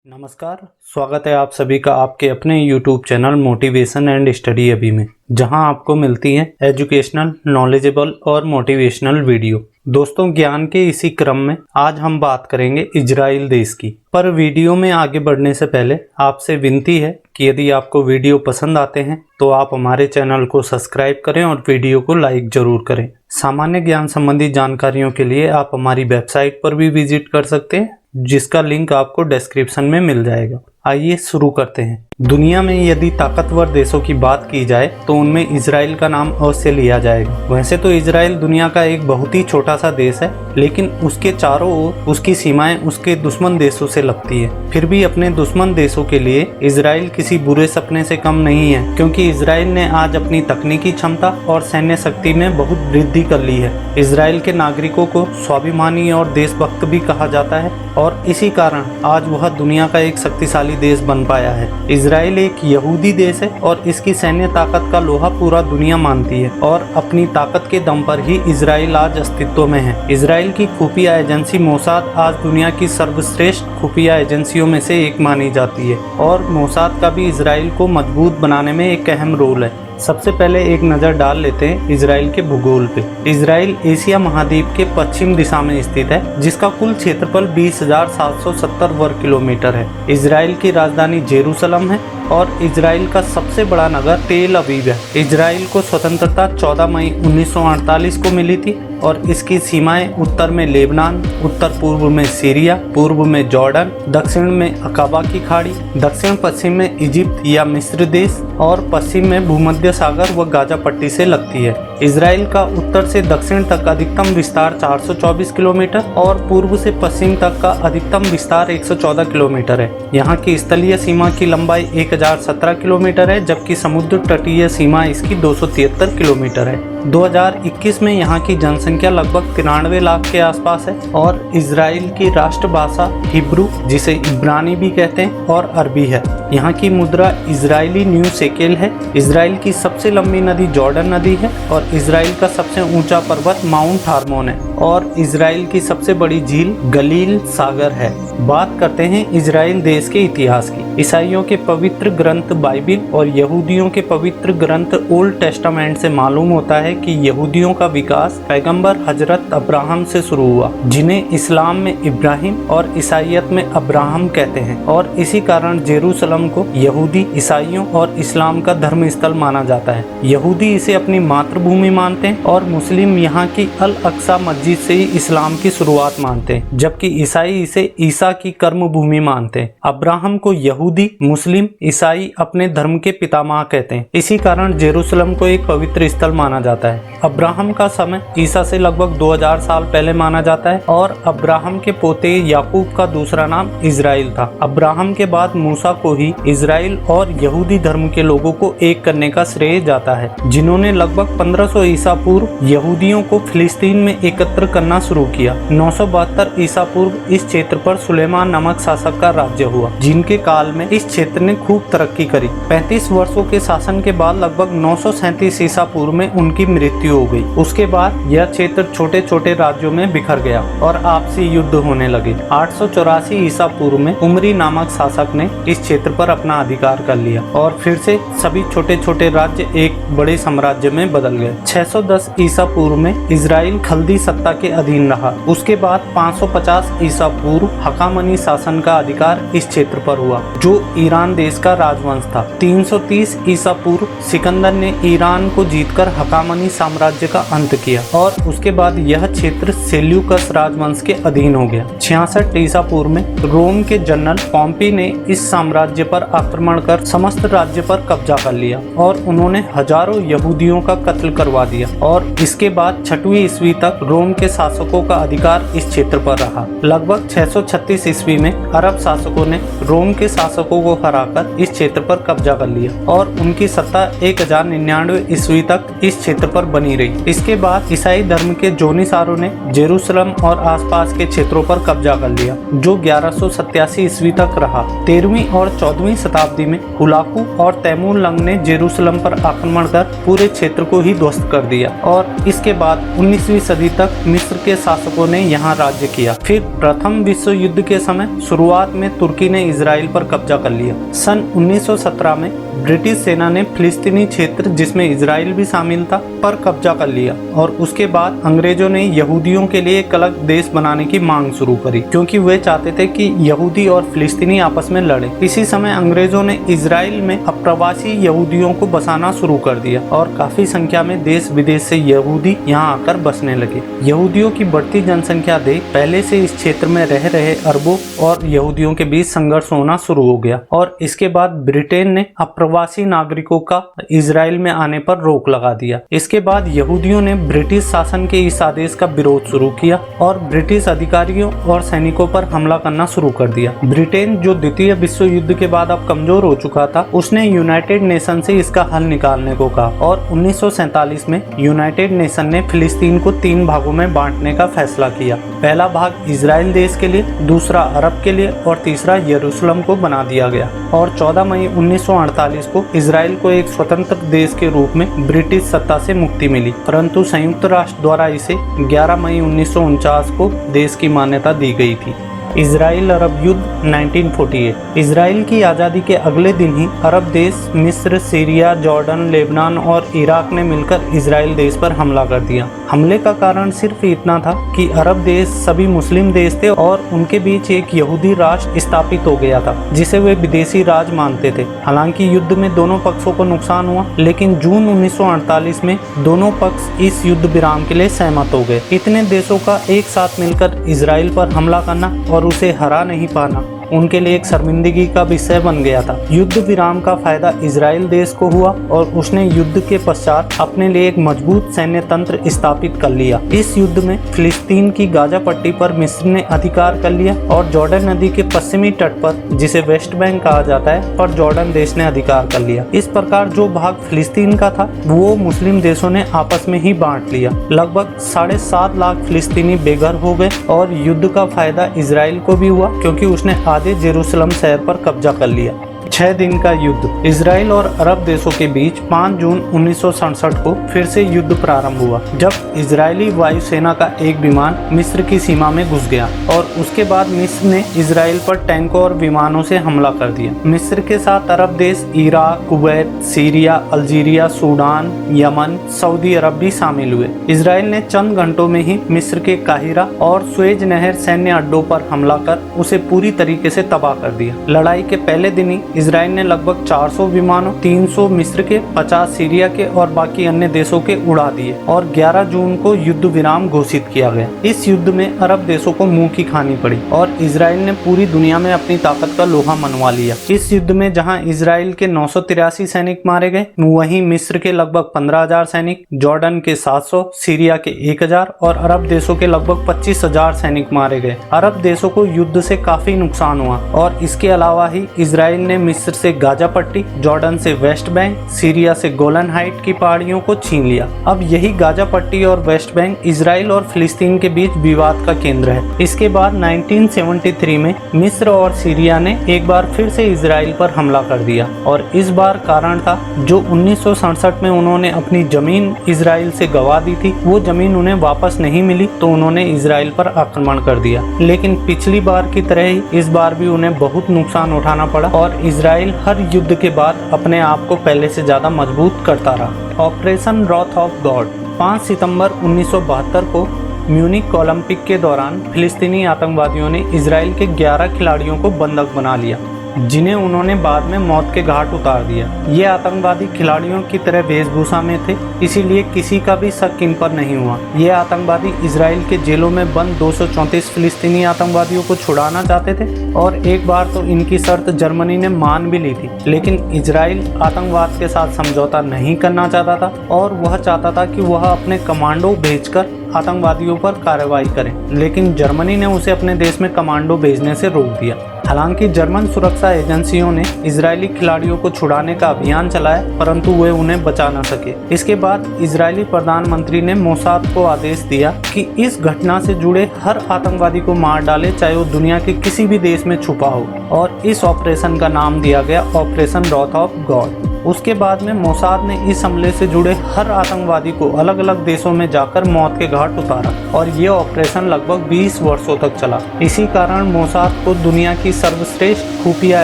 नमस्कार, स्वागत है आप सभी का आपके अपने YouTube channel motivation and study अभी में, जहां आपको मिलती हैं एजुकेशनल, नॉलेजेबल और मोटिवेशनल वीडियो। दोस्तों, ज्ञान के इसी क्रम में आज हम बात करेंगे इजराइल देश की। पर वीडियो में आगे बढ़ने से पहले आपसे विनती है कि यदि आपको वीडियो पसंद आते हैं तो आप हमारे चैनल को सब्सक्राइब करें और वीडियो को लाइक जरूर करें। सामान्य ज्ञान संबंधी जानकारियों के लिए आप हमारी वेबसाइट पर भी विजिट कर सकते हैं, जिसका लिंक आपको डिस्क्रिप्शन में मिल जाएगा। आइए शुरू करते हैं। दुनिया में यदि ताकतवर देशों की बात की जाए तो उनमें इजराइल का नाम अवश्य लिया जाएगा। वैसे तो इजराइल दुनिया का एक बहुत ही छोटा सा देश है, लेकिन उसके चारों ओर उसकी सीमाएं उसके दुश्मन देशों से लगती है। फिर भी अपने दुश्मन देशों के लिए इजराइल किसी बुरे सपने से कम नहीं है, क्योंकि इजराइल ने आज अपनी तकनीकी क्षमता और सैन्य शक्ति में बहुत वृद्धि कर ली है। इजराइल के नागरिकों को स्वाभिमानी और देशभक्त भी कहा जाता है और इसी कारण आज वह दुनिया का एक शक्तिशाली देश बन पाया है। इजराइल एक यहूदी देश है और इसकी सैन्य ताकत का लोहा पूरा दुनिया मानती है और अपनी ताकत के दम पर ही इजराइल आज अस्तित्व में है। इजराइल की खुफिया एजेंसी मोसाद आज दुनिया की सर्वश्रेष्ठ खुफिया एजेंसियों में से एक मानी जाती है और मोसाद का भी इजराइल को मजबूत बनाने में एक अहम रोल है। सबसे पहले एक नज़र डाल लेते हैं इजराइल के भूगोल पे। इजराइल एशिया महाद्वीप के पश्चिम दिशा में स्थित है, जिसका कुल क्षेत्रफल 20,770 वर्ग किलोमीटर है। इजराइल की राजधानी जेरूसलम है और इजराइल का सबसे बड़ा नगर तेल अवीव है। इजराइल को स्वतंत्रता 14 मई 1948 को मिली थी और इसकी सीमाएं उत्तर में लेबनान, उत्तर पूर्व में सीरिया, पूर्व में जॉर्डन, दक्षिण में अकाबा की खाड़ी, दक्षिण पश्चिम में इजिप्ट या मिस्र देश और पश्चिम में भूमध्य सागर व गाजा पट्टी से लगती है। इजराइल का उत्तर से दक्षिण तक अधिकतम विस्तार 424 किलोमीटर और पूर्व से पश्चिम तक का अधिकतम विस्तार 114 किलोमीटर है। यहाँ की स्थलीय सीमा की लंबाई 1017 किलोमीटर है, जबकि समुद्र तटीय सीमा इसकी 273 किलोमीटर है। 2021 में यहाँ की जनसंख्या लगभग 93 लाख के आसपास है और इजराइल की राष्ट्रभाषा हिब्रू, जिसे इब्रानी भी कहते हैं, और अरबी है। यहाँ की मुद्रा इजरायली न्यू शेकेल है। इजराइल की सबसे लंबी नदी जॉर्डन नदी है और इजराइल का सबसे ऊंचा पर्वत माउंट हार्मोन है और इजराइल की सबसे बड़ी झील गलील सागर है। बात करते हैं इजराइल देश के इतिहास की। ईसाइयों के पवित्र ग्रंथ बाइबिल और यहूदियों के पवित्र ग्रंथ ओल्ड टेस्टामेंट से मालूम होता है कि यहूदियों का विकास पैगंबर हजरत अब्राहम से शुरू हुआ, जिन्हें इस्लाम में इब्राहिम और ईसाइयत में अब्राहम कहते हैं, और इसी कारण जेरूसलम को यहूदी, ईसाइयों और इस्लाम का धर्म स्थल माना जाता है। यहूदी इसे अपनी मातृभूमि मानते हैं और मुस्लिम यहाँ की अल अक्सा मस्जिद से ही इस्लाम की शुरुआत मानते हैं, जबकि ईसाई इसे ईसा की कर्म भूमि मानते हैं। अब्राहम को यहूदी, मुस्लिम, ईसाई अपने धर्म के पितामह कहते हैं। इसी कारण जेरूसलम को एक पवित्र स्थल माना जाता है। अब्राहम का समय ईसा से लगभग 2000 साल पहले माना जाता है और अब्राहम के पोते याकूब का दूसरा नाम इजराइल था। अब्राहम के बाद मूसा को ही इजराइल और यहूदी धर्म के लोगों को एक करने का श्रेय जाता है, जिन्होंने लगभग 1500 ईसा पूर्व यहूदियों को फिलिस्तीन में एकत्र करना शुरू किया। 972 ईसा पूर्व इस क्षेत्र पर सुलेमान नामक शासक का राज्य हुआ, जिनके काल में इस क्षेत्र ने खूब तरक्की करी। 35 वर्षों के शासन के बाद लगभग 937 ईसा पूर्व में उनकी मृत्यु हो गई। उसके बाद यह क्षेत्र छोटे छोटे राज्यों में बिखर गया और आपसी युद्ध होने लगे। 884 ईसा पूर्व में उमरी नामक शासक ने इस क्षेत्र पर अपना अधिकार कर लिया और फिर से सभी छोटे छोटे राज्य एक बड़े साम्राज्य में बदल गए। 610 ईसा पूर्व में इजराइल खल्दी सत्ता के अधीन रहा। उसके बाद 550 ईसा पूर्व हकामनी शासन का अधिकार इस क्षेत्र पर हुआ, जो ईरान देश का राजवंश था। 330 ईसा पूर्व सिकंदर ने ईरान को जीतकर हकामनी साम्राज्य का अंत किया और उसके बाद यह क्षेत्र सेल्यूकस राजवंश के अधीन हो गया। 66 ईसा पूर्व में रोम के जनरल पॉम्पी ने इस साम्राज्य पर आक्रमण कर समस्त राज्य पर कब्जा कर लिया और उन्होंने हजारों यहूदियों का कत्ल करवा दिया और इसके बाद 6वीं ईस्वी तक रोम के शासकों का अधिकार इस क्षेत्र पर रहा। लगभग 636 ईस्वी में अरब शासकों ने रोम के शासकों को हराकर इस क्षेत्र पर कब्जा कर लिया और उनकी सत्ता 1099 ईस्वी तक इस क्षेत्र पर बनी रही। इसके बाद ईसाई धर्म के जोनीसारों ने जेरूसलम और आसपास के क्षेत्रों पर कब्जा कर लिया, जो 1187 ईस्वी तक रहा। 13वीं और 14वीं शताब्दी में हुलाकू और तैमूर लंग ने जेरूसलम पर आक्रमण कर पूरे क्षेत्र को ही ध्वस्त कर दिया और इसके बाद 19वीं सदी तक मिस्र के शासकों ने यहाँ राज्य किया। फिर प्रथम विश्व युद्ध के समय शुरुआत में तुर्की ने इजराइल पर कब्जा कर लिया। सन 1917 में ब्रिटिश सेना ने फिलिस्तीनी क्षेत्र, जिसमें इजराइल भी शामिल था, पर कब्जा कर लिया और उसके बाद अंग्रेजों ने यहूदियों के लिए एक अलग देश बनाने की मांग शुरू करी, क्योंकि वे चाहते थे कि यहूदी और फिलिस्तीनी आपस में लड़े। इसी समय अंग्रेजों ने इजराइल में अप्रवासी यहूदियों को बसाना शुरू कर दिया और काफी संख्या में देश विदेश से यहूदी यहाँ आकर बसने लगे। यहूदियों की बढ़ती जनसंख्या देख पहले से इस क्षेत्र में रह रहे अरबों और यहूदियों के बीच संघर्ष होना शुरू हो गया और इसके बाद ब्रिटेन ने अप्रवासी नागरिकों का इजराइल में आने पर रोक लगा दिया। इसके बाद यहूदियों ने ब्रिटिश शासन के इस आदेश का विरोध शुरू किया और ब्रिटिश अधिकारियों और सैनिकों पर हमला करना शुरू कर दिया। ब्रिटेन, जो द्वितीय विश्व युद्ध के बाद अब कमजोर हो चुका था, उसने यूनाइटेड नेशन से इसका हल निकालने को कहा और 1947 में यूनाइटेड नेशन ने फिलिस्तीन को 3 भागों में बांटने का फैसला किया। पहला भाग इजराइल देश के लिए, दूसरा अरब के लिए और तीसरा यरूशलेम को बना दिया गया और 14 मई 1948 को इजराइल को एक स्वतंत्र देश के रूप में ब्रिटिश सत्ता से मुक्ति मिली, परंतु संयुक्त राष्ट्र द्वारा इसे 11 मई 1949 को देश की मान्यता दी गई थी। इजराइल अरब युद्ध 1948। इजराइल की आज़ादी के अगले दिन ही अरब देश मिस्र, सीरिया, जॉर्डन, लेबनान और इराक ने मिलकर इजराइल देश पर हमला कर दिया। हमले का कारण सिर्फ इतना था कि अरब देश सभी मुस्लिम देश थे और उनके बीच एक यहूदी राष्ट्र स्थापित हो गया था जिसे वे विदेशी राज मानते थे। हालांकि युद्ध में दोनों पक्षों को नुकसान हुआ, लेकिन जून 1948 में दोनों पक्ष इस युद्ध विराम के लिए सहमत हो गए। इतने देशों का एक साथ मिलकर इजराइल पर हमला करना और उसे हरा नहीं पाना उनके लिए एक शर्मिंदगी का विषय बन गया था। युद्ध विराम का फायदा इजराइल देश को हुआ और उसने युद्ध के पश्चात अपने लिए एक मजबूत सैन्य तंत्र स्थापित कर लिया। इस युद्ध में फिलिस्तीन की गाजा पट्टी पर मिस्र ने अधिकार कर लिया और जॉर्डन नदी के पश्चिमी तट पर, जिसे वेस्ट बैंक कहा जाता है, पर जॉर्डन देश ने अधिकार कर लिया। इस प्रकार जो भाग फिलिस्तीन का था वो मुस्लिम देशों ने आपस में ही बांट लिया। लगभग 7.5 लाख फिलिस्तीनी बेघर हो गए और युद्ध का फायदा इजराइल को भी हुआ, क्योंकि उसने आधे जेरूसलम शहर पर कब्जा कर लिया। 6 दिन का युद्ध। इजराइल और अरब देशों के बीच 5 जून 1967 को फिर से युद्ध प्रारंभ हुआ, जब इजरायली वायुसेना का एक विमान मिस्र की सीमा में घुस गया और उसके बाद मिस्र ने इजराइल पर टैंकों और विमानों से हमला कर दिया। मिस्र के साथ अरब देश Iraq, Kuwait, Syria, Algeria, Sudan, Yemen, Saudi Arabia भी शामिल हुए। इजराइल ने चंद घंटों में ही मिस्र के काहिरा और स्वेज नहर सैन्य अड्डों पर हमला कर उसे पूरी तरीके से तबाह कर दिया। लड़ाई के पहले दिन ही इजराइल ने लगभग 400 विमानों, 300 मिस्र के, 50 सीरिया के और बाकी अन्य देशों के उड़ा दिए और 11 जून को युद्ध विराम घोषित किया गया। इस युद्ध में अरब देशों को मुंह की खानी पड़ी और इजराइल ने पूरी दुनिया में अपनी ताकत का लोहा मनवा लिया। इस युद्ध में जहां इजराइल के 983 सैनिक मारे गए, वहीं मिस्र के लगभग 15,000 सैनिक, जॉर्डन के 700, सीरिया के 1,000 और अरब देशों के लगभग 25,000 सैनिक मारे गए। अरब देशों को युद्ध से काफी नुकसान हुआ और इसके अलावा ही इजराइल ने मिस्र से गाजा पट्टी, जॉर्डन से वेस्ट बैंक, सीरिया से गोलन हाइट की पहाड़ियों को छीन लिया। अब यही गाजा पट्टी और वेस्ट बैंक इजराइल और फिलिस्तीन के बीच विवाद का केंद्र है। इसके बाद 1973 में मिस्र और सीरिया ने एक बार फिर से इजराइल पर हमला कर दिया और इस बार कारण था जो 1967 में उन्होंने अपनी जमीन इजराइल से गंवा दी थी, वो जमीन उन्हें वापस नहीं मिली तो उन्होंने इजराइल पर आक्रमण कर दिया। लेकिन पिछली बार की तरह ही इस बार भी उन्हें बहुत नुकसान उठाना पड़ा और इजराइल हर युद्ध के बाद अपने आप को पहले से ज्यादा मजबूत करता रहा। Operation wrath of God. 5 सितंबर 1972 को म्यूनिख ओलंपिक के दौरान फिलिस्तीनी आतंकवादियों ने इजराइल के 11 खिलाड़ियों को बंधक बना लिया, जिन्हें उन्होंने बाद में मौत के घाट उतार दिया। ये आतंकवादी खिलाड़ियों की तरह वेशभूषा में थे, इसीलिए किसी का भी शक इन पर नहीं हुआ। ये आतंकवादी इजराइल के जेलों में बंद 234 फिलिस्तीनी आतंकवादियों को छुड़ाना चाहते थे और एक बार तो इनकी शर्त जर्मनी ने मान भी ली थी, लेकिन इजराइल आतंकवाद के साथ समझौता नहीं करना चाहता था और वह चाहता था कि वह अपने कमांडो भेजकर आतंकवादियों पर कार्रवाई करें, लेकिन जर्मनी ने उसे अपने देश में कमांडो भेजने से रोक दिया। हालांकि जर्मन सुरक्षा एजेंसियों ने इजरायली खिलाड़ियों को छुड़ाने का अभियान चलाया, परंतु वे उन्हें बचा न सके। इसके बाद इजरायली प्रधानमंत्री ने मोसाद को आदेश दिया कि इस घटना से जुड़े हर आतंकवादी को मार डाले, चाहे वो दुनिया के किसी भी देश में छुपा हो, और इस ऑपरेशन का नाम दिया गया ऑपरेशन रॉथ ऑफ गॉड। उसके बाद में मोसाद ने इस हमले से जुड़े हर आतंकवादी को अलग अलग देशों में जाकर मौत के घाट उतारा और ये ऑपरेशन लगभग 20 वर्षों तक चला। इसी कारण मोसाद को दुनिया की सर्वश्रेष्ठ खुफिया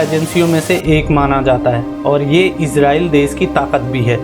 एजेंसियों में से एक माना जाता है और ये इजराइल देश की ताकत भी है।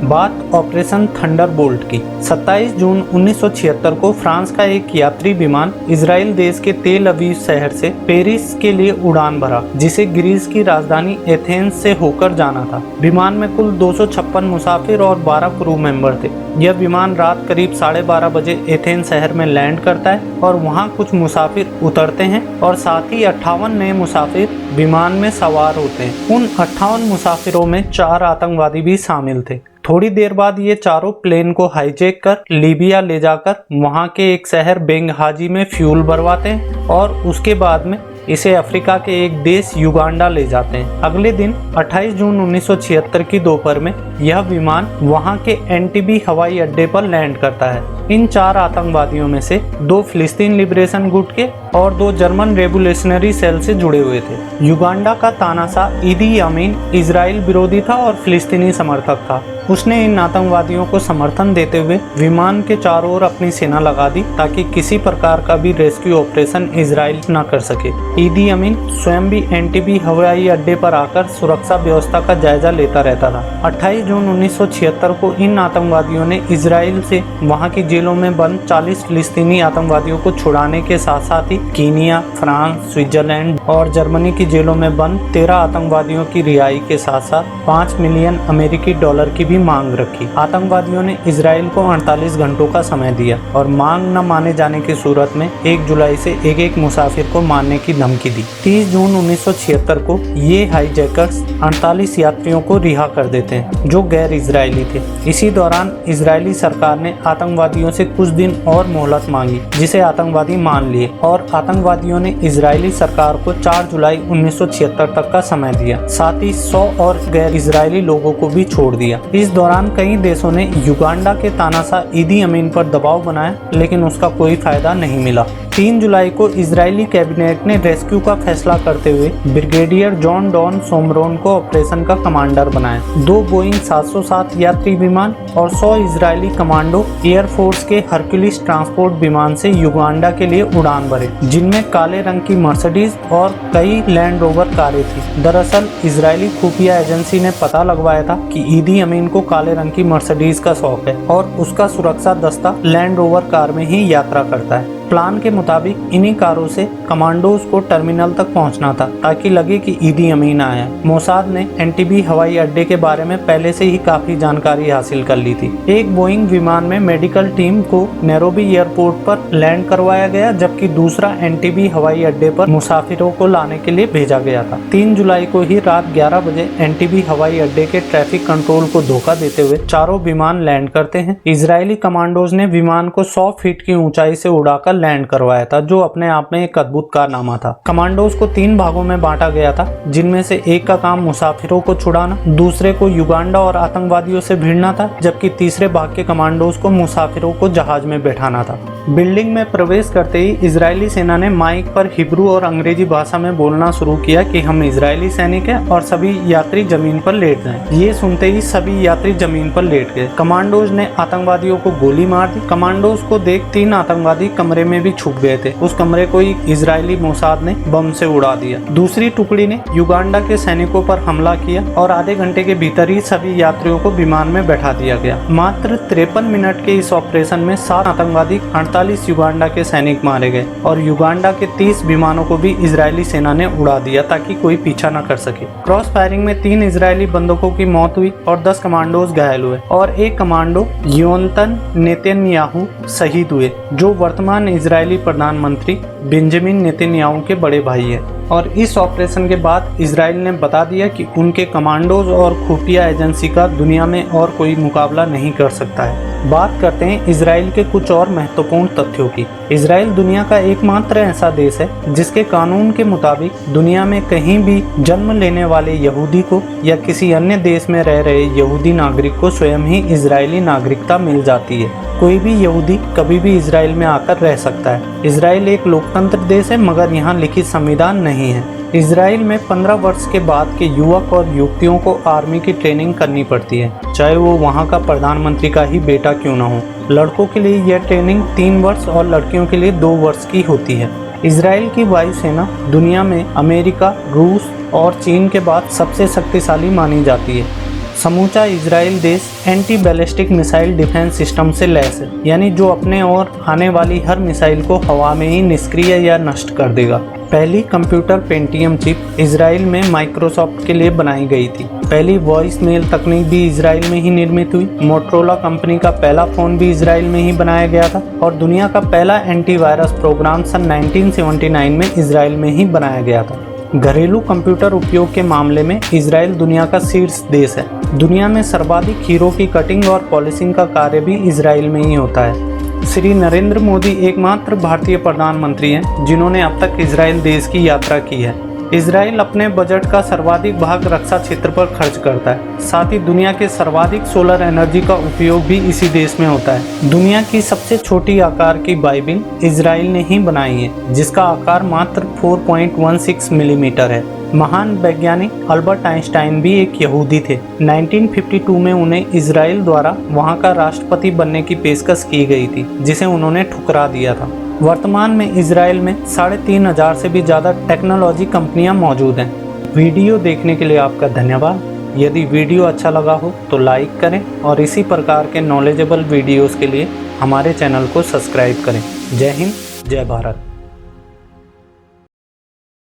बात ऑपरेशन थंडरबोल्ट की। 27 जून 1976 को फ्रांस का एक यात्री विमान इजराइल देश के तेल अवीव शहर से पेरिस के लिए उड़ान भरा, जिसे ग्रीस की राजधानी एथेंस से होकर जाना था। विमान में कुल 256 मुसाफिर और 12 क्रू मेंबर थे। यह विमान रात करीब 12:30 बजे एथेंस शहर में लैंड करता है और वहां कुछ मुसाफिर उतरते हैं और साथ ही 58 नए मुसाफिर विमान में सवार होते हैं। उन 58 मुसाफिरों में 4 आतंकवादी भी शामिल थे। थोड़ी देर बाद ये चारों प्लेन को हाईजैक कर लीबिया ले जाकर वहां के एक शहर बेंगहाजी में फ्यूल भरवाते हैं और उसके बाद में इसे अफ्रीका के एक देश युगांडा ले जाते हैं। अगले दिन 28 जून 1976 की दोपहर में यह विमान वहां के एंटीबी हवाई अड्डे पर लैंड करता है। इन 4 आतंकवादियों में से 2 फिलिस्तीन लिबरेशन गुट के और 2 जर्मन रेवोल्यूशनरी सेल से जुड़े हुए थे। युगांडा का तानाशाह ईदी अमीन इजराइल विरोधी था और फिलिस्तीनी समर्थक था। उसने इन आतंकवादियों को समर्थन देते हुए विमान के चारों ओर अपनी सेना लगा दी ताकि किसी प्रकार का भी रेस्क्यू ऑपरेशन इजराइल न कर सके। ईदी अमीन स्वयं भी एंटीबी हवाई अड्डे पर आकर सुरक्षा व्यवस्था का जायजा लेता रहता था। 28 जून 1976 को इन आतंकवादियों ने इजराइल से वहां की जेलों में बंद 40 फिलिस्तीनी आतंकवादियों को छुड़ाने के साथ साथ ही कीनिया, फ्रांस, स्विट्जरलैंड और जर्मनी की जेलों में बंद 13 आतंकवादियों की रिहाई के साथ साथ 5 मिलियन अमेरिकी डॉलर की भी मांग रखी। आतंकवादियों ने इजराइल को 48 घंटों का समय दिया और मांग न माने जाने की सूरत में 1 जुलाई से एक मुसाफिर को मारने की धमकी दी। 30 जून 1976 को ये हाईजैकर्स 48 यात्रियों को रिहा कर देते हैं जो गैर इजरायली थे। इसी दौरान इजरायली सरकार ने आतंकवादियों से कुछ दिन और मोहलत मांगी, जिसे आतंकवादी मान लिए और आतंकवादियों ने इजरायली सरकार को 4 जुलाई 1976 तक का समय दिया। साथ ही 100 और गैर इजरायली लोगों को भी छोड़ दिया। इस दौरान कई देशों ने युगांडा के तानाशाह ईदी अमीन पर दबाव बनाया, लेकिन उसका कोई फायदा नहीं मिला। 3 जुलाई को इजरायली कैबिनेट ने रेस्क्यू का फैसला करते हुए ब्रिगेडियर जॉन डॉन सोमरोन को ऑपरेशन का कमांडर बनाया। 2 बोइंग 707 यात्री विमान और 100 इजरायली कमांडो एयरफोर्स के हरक्यूलिस ट्रांसपोर्ट विमान से युगांडा के लिए उड़ान भरे, जिनमें काले रंग की मर्सिडीज और कई लैंड रोवर कारें थी। दरअसल इजरायली खुफिया एजेंसी ने पता लगवाया था कि ईदी अमीन को काले रंग की मर्सिडीज का शौक है और उसका सुरक्षा दस्ता लैंड रोवर कार में ही यात्रा करता है। प्लान के मुताबिक इन्हीं कारों से कमांडोज को टर्मिनल तक पहुंचना था ताकि लगे कि ईदी अमीन आया। मोसाद ने एंटीबी हवाई अड्डे के बारे में पहले से ही काफी जानकारी हासिल कर ली थी। एक बोइंग विमान में मेडिकल टीम को नैरोबी एयरपोर्ट पर लैंड करवाया गया, जबकि दूसरा एंटीबी हवाई अड्डे पर मुसाफिरों को लाने के लिए भेजा गया था। 3 जुलाई को ही रात 11 बजे एंटीबी हवाई अड्डे के ट्रैफिक कंट्रोल को धोखा देते हुए चारों विमान लैंड करते हैं। इजरायली कमांडोज ने विमान को 100 फीट की ऊंचाई से उड़ाकर लैंड करवाया था, जो अपने आप में एक अद्भुत कारनामा था। कमांडोज को 3 भागों में बांटा गया था, जिनमें से एक का काम मुसाफिरों को छुड़ाना, दूसरे को युगांडा और आतंकवादियों से भिड़ना था, जबकि तीसरे भाग के कमांडोज को मुसाफिरों को जहाज में बैठाना था। बिल्डिंग में प्रवेश करते ही इजरायली सेना ने माइक पर हिब्रू और अंग्रेजी भाषा में बोलना शुरू किया कि हम इजरायली सैनिक हैं और सभी यात्री जमीन पर लेट जाएं। ये सुनते ही सभी यात्री जमीन पर लेट गए। कमांडोज ने आतंकवादियों को गोली मार दी। कमांडोज को देख 3 आतंकवादी कमरे में भी छुप गए थे। उस कमरे को इजरायली मोसाद ने बम से उड़ा दिया। दूसरी टुकड़ी ने युगांडा के सैनिकों पर हमला किया और आधे घंटे के भीतर ही सभी यात्रियों को विमान में बैठा दिया गया। मात्र 53 मिनट के इस ऑपरेशन में 7 आतंकवादी 48 युगांडा के सैनिक मारे गए और युगांडा के 30 विमानों को भी इजरायली सेना ने उड़ा दिया ताकि कोई पीछा न कर सके। क्रॉस फायरिंग में 3 इजरायली बंदूकों की मौत हुई और 10 कमांडोज घायल हुए और एक कमांडो योनतन नेतन्याहू शहीद हुए, जो वर्तमान इजरायली प्रधानमंत्री बेंजामिन नेतन्याहू के बड़े भाई हैं। और इस ऑपरेशन के बाद इजराइल ने बता दिया कि उनके कमांडोज और खुफिया एजेंसी का दुनिया में और कोई मुकाबला नहीं कर सकता है। बात करते हैं इजराइल के कुछ और महत्वपूर्ण तथ्यों की। इजराइल दुनिया का एकमात्र ऐसा देश है जिसके कानून के मुताबिक दुनिया में कहीं भी जन्म लेने वाले यहूदी को या किसी अन्य देश में रह रहे यहूदी नागरिक को स्वयं ही इजरायली नागरिकता मिल जाती है। कोई भी यहूदी कभी भी इजराइल में आकर रह सकता है। इजराइल एक लोकतंत्र देश है, मगर यहाँ लिखित संविधान नहीं है। इजराइल में 15 वर्ष के बाद के युवक और युवतियों को आर्मी की ट्रेनिंग करनी पड़ती है, चाहे वो वहाँ का प्रधानमंत्री का ही बेटा क्यों न हो। लड़कों के लिए यह ट्रेनिंग 3 वर्ष और लड़कियों के लिए 2 वर्ष की होती है। इजराइल की वायुसेना दुनिया में अमेरिका, रूस और चीन के बाद सबसे शक्तिशाली मानी जाती है। समूचा इजराइल देश anti ballistic missile defence system से लैस है, यानी जो अपने ओर आने वाली हर मिसाइल को हवा में ही निष्क्रिय या नष्ट कर देगा। पहली कंप्यूटर पेंटियम चिप इजराइल में माइक्रोसॉफ्ट के लिए बनाई गई थी। पहली वॉइस मेल तकनीक भी इजराइल में ही निर्मित हुई। मोटरोला कंपनी का पहला फ़ोन भी इजराइल में ही बनाया गया था और दुनिया का पहला एंटीवायरस प्रोग्राम सन 1979 में इजराइल में ही बनाया गया था। घरेलू कंप्यूटर उपयोग के मामले में इजराइल दुनिया का शीर्ष देश है। दुनिया में सर्वाधिक हीरो की कटिंग और पॉलिशिंग का कार्य भी इजराइल में ही होता है। श्री नरेंद्र मोदी एकमात्र भारतीय प्रधानमंत्री हैं जिन्होंने अब तक इजराइल देश की यात्रा की है। इजराइल अपने बजट का सर्वाधिक भाग रक्षा क्षेत्र पर खर्च करता है। साथ ही दुनिया के सर्वाधिक सोलर एनर्जी का उपयोग भी इसी देश में होता है। दुनिया की सबसे छोटी आकार की बाइबिल इजराइल ने ही बनाई है, जिसका आकार मात्र 4.16 मिलीमीटर है। महान वैज्ञानिक अल्बर्ट आइंस्टाइन भी एक यहूदी थे। 1952 में उन्हें इजराइल द्वारा वहां का राष्ट्रपति बनने की पेशकश की गई थी, जिसे उन्होंने ठुकरा दिया था। वर्तमान में इजराइल में 3500 से भी ज़्यादा टेक्नोलॉजी कंपनियां मौजूद हैं। वीडियो देखने के लिए आपका धन्यवाद। यदि वीडियो अच्छा लगा हो तो लाइक करें और इसी प्रकार के नॉलेजेबल वीडियोस के लिए हमारे चैनल को सब्सक्राइब करें। जय हिंद, जय भारत।